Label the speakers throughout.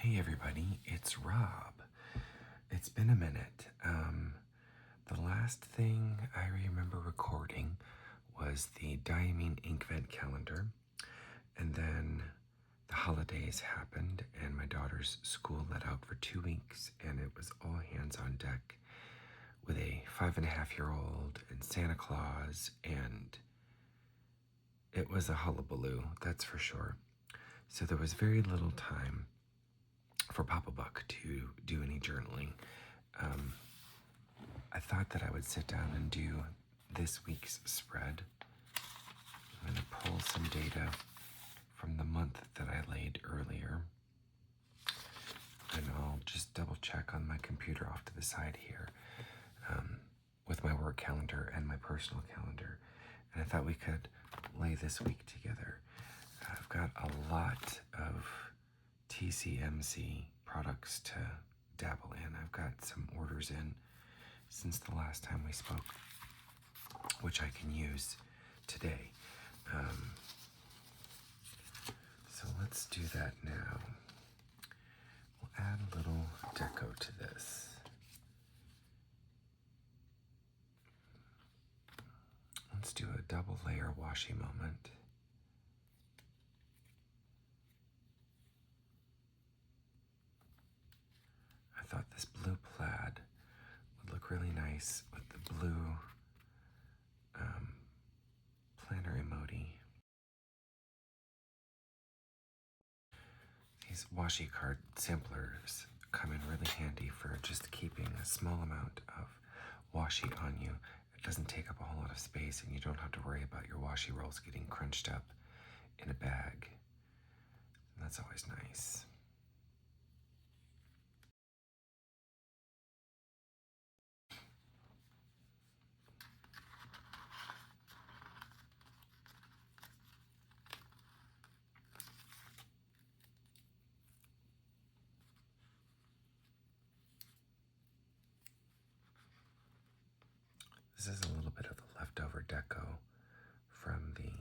Speaker 1: Hey everybody, it's Rob. It's been a minute. The last thing I remember recording was the Diamine Inkvent calendar, and then the holidays happened, and my daughter's school let out for 2 weeks, and it was all hands on deck with a 5.5-year-old and Santa Claus, and it was a hullabaloo, that's for sure. So there was very little time for Papa Buck to do any journaling. I thought that I would sit down and do this week's spread. I'm going to pull some data from the month that I laid earlier. And I'll just double check on my computer off to the side here with my work calendar and my personal calendar. And I thought we could lay this week together. I've got a lot of TCMC products to dabble in. I've got some orders in since the last time we spoke, which I can use today. So let's do that now. We'll add a little deco to this. Let's do a double layer washi moment. I thought this blue plaid would look really nice with the blue planner emoji. These washi card samplers come in really handy for just keeping a small amount of washi on you. It doesn't take up a whole lot of space, and you don't have to worry about your washi rolls getting crunched up in a bag. And that's always nice. This is a little bit of the leftover deco from the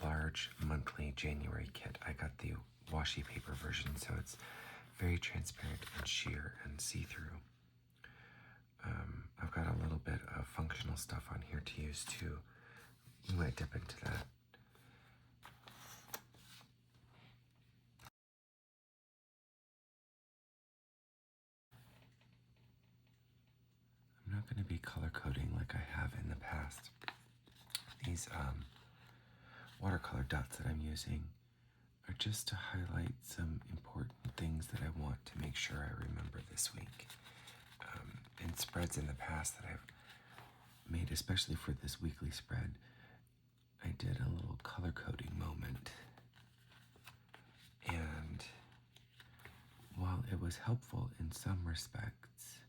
Speaker 1: large monthly January kit. I got the washi paper version, so it's very transparent and sheer and see-through. I've got a little bit of functional stuff on here to use too. We might dip into that. I'm not going to be color coding like I have in the past. These watercolor dots that I'm using are just to highlight some important things that I want to make sure I remember this week. In spreads in the past that I've made, especially for this weekly spread, I did a little color coding moment. And while it was helpful in some respects,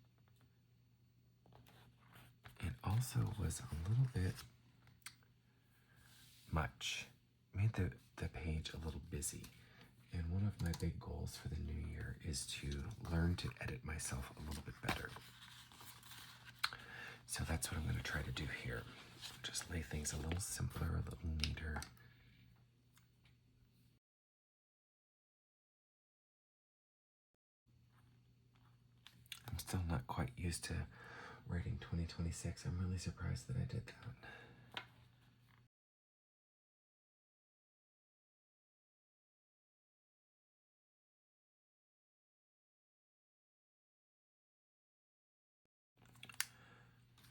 Speaker 1: it also was a little bit much. Made the page a little busy. And one of my big goals for the new year is to learn to edit myself a little bit better. So that's what I'm going to try to do here. Just lay things a little simpler, a little neater. I'm still not quite used to writing 2026. I'm really surprised that I did that.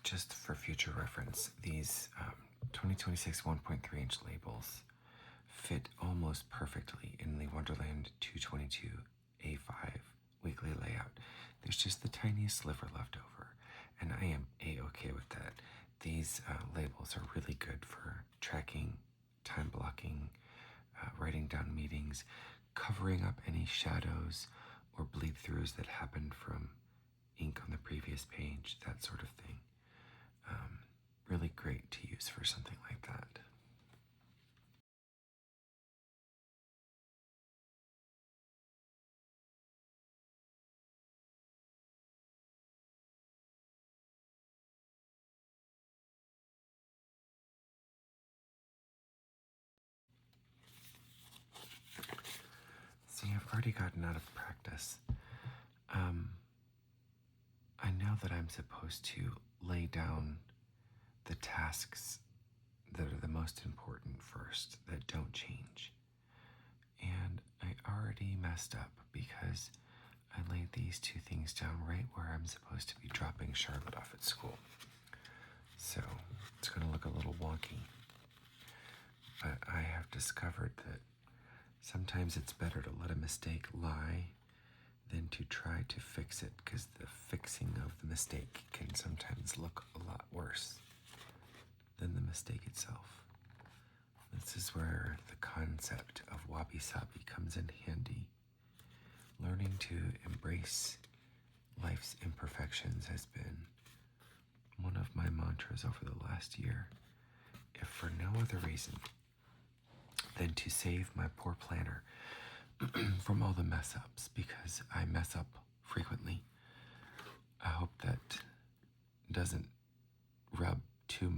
Speaker 1: Just for future reference, these 2026 1.3-inch labels fit almost perfectly in the Wonderland 222 A5 weekly layout. There's just the tiniest sliver left over, and I am a-okay with that. These labels are really good for tracking, time blocking, writing down meetings, covering up any shadows or bleed throughs that happened from ink on the previous page, that sort of thing. Really great to use for something like that. already gotten out of practice. I know that I'm supposed to lay down the tasks that are the most important first, that don't change. And I already messed up because I laid these two things down right where I'm supposed to be dropping Charlotte off at school. So it's going to look a little wonky. But I have discovered that sometimes it's better to let a mistake lie than to try to fix it, because the fixing of the mistake can sometimes look a lot worse than the mistake itself. This is where the concept of wabi-sabi comes in handy. Learning to embrace life's imperfections has been one of my mantras over the last year, if for no other reason than to save my poor planner from all the mess ups, because I mess up frequently. I hope that doesn't rub too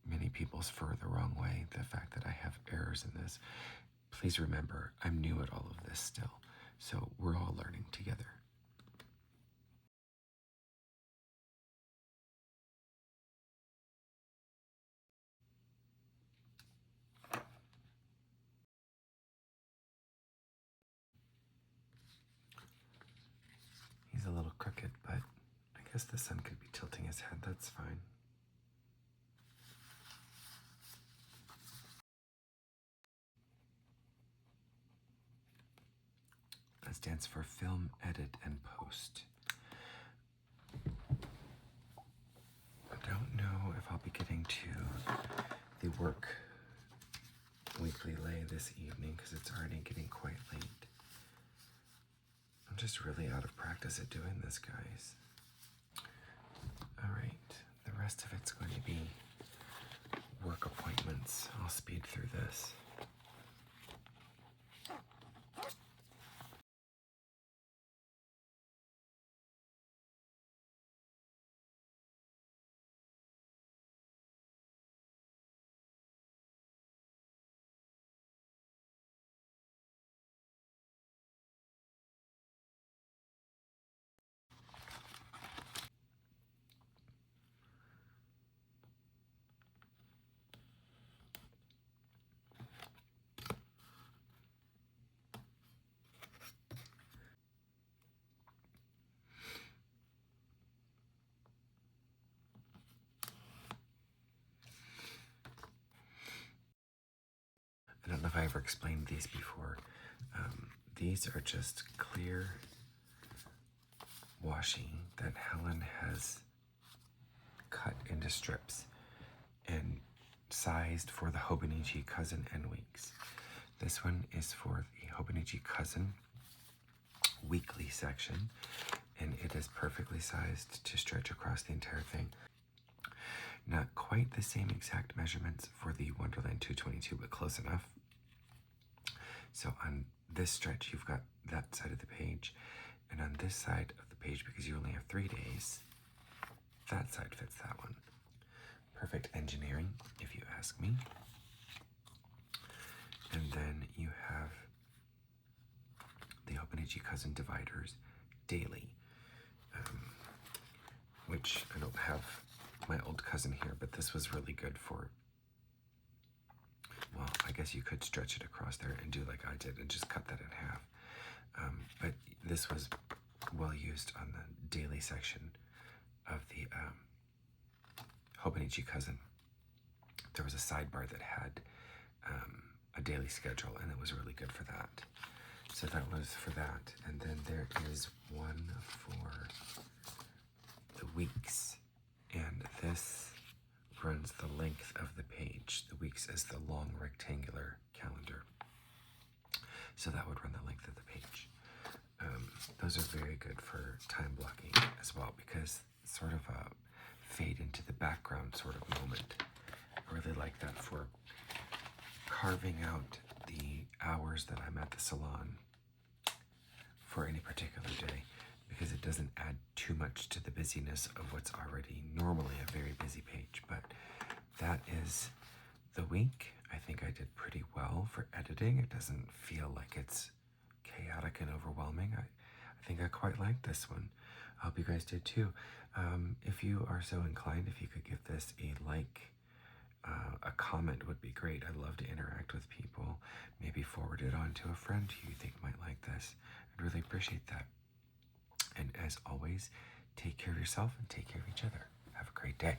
Speaker 1: many people's fur the wrong way, the fact that I have errors in this. Please remember, I'm new at all of this still, so we're all learning together. He's a little crooked, but I guess the sun could be tilting his head, that's fine. That stands for Film, Edit, and Post. I don't know if I'll be getting to the work weekly lay this evening because it's already getting quite late. I'm just really out of practice at doing this, guys. Alright, the rest of it's going to be work appointments. I'll speed through this. I don't know if I ever explained these before. These are just clear washi that Helen has cut into strips and sized for the Hobonichi Cousin End Weeks. This one is for the Hobonichi Cousin weekly section, and it is perfectly sized to stretch across the entire thing. Not quite the same exact measurements for the Wonderland 222, but close enough. So on this stretch, you've got that side of the page, and on this side of the page, because you only have 3 days, that side fits that one. Perfect engineering, if you ask me. And then you have the Hobonichi Cousin dividers daily, which I don't have my old cousin here, but this was really good for, well, I guess you could stretch it across there and do like I did and just cut that in half. But this was well used on the daily section of the Hobonichi Cousin. There was a sidebar that had a daily schedule, and it was really good for that. So that was for that. And then there is one for the weeks, and this runs the length of the page. The weeks is the long rectangular calendar, so that would run the length of the page. Those are very good for time blocking as well, because it's sort of a fade into the background sort of moment. I really like that for carving out the hours that I'm at the salon for any particular day, because it doesn't add too much to the busyness of what's already normally a very busy page. But that is the week. I think I did pretty well for editing. It doesn't feel like it's chaotic and overwhelming. I think I quite liked this one. I hope you guys did too. If you are so inclined, if you could give this a like, a comment would be great. I love to interact with people. Maybe forward it on to a friend who you think might like this. I'd really appreciate that. And as always, take care of yourself and take care of each other. Have a great day.